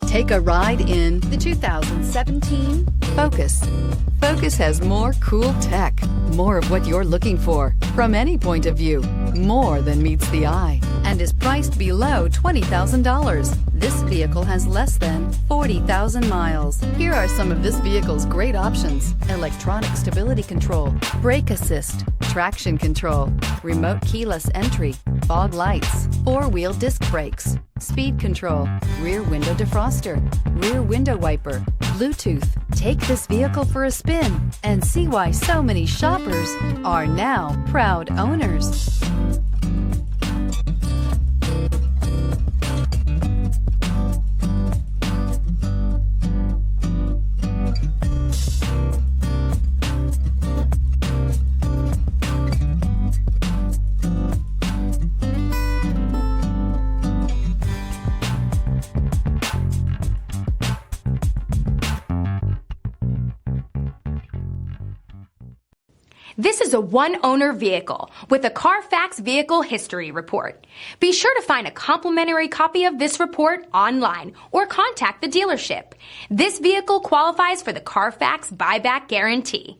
Take a ride in the 2017 Focus. Focus has more cool tech, more of what you're looking for from any point of view, more than meets the eye, and is priced below $20,000. This vehicle has less than 40,000 miles. Here are some of this vehicle's great options: electronic stability control, brake assist, traction control, remote keyless entry, fog lights, four-wheel disc brakes, speed control, rear window defroster, rear window wiper, Bluetooth. Take this vehicle for a spin and see why so many shoppers are now proud owners. This is a one-owner vehicle with a CARFAX Vehicle History Report. Be sure to find a complimentary copy of this report online or contact the dealership. This vehicle qualifies for the CARFAX Buyback Guarantee.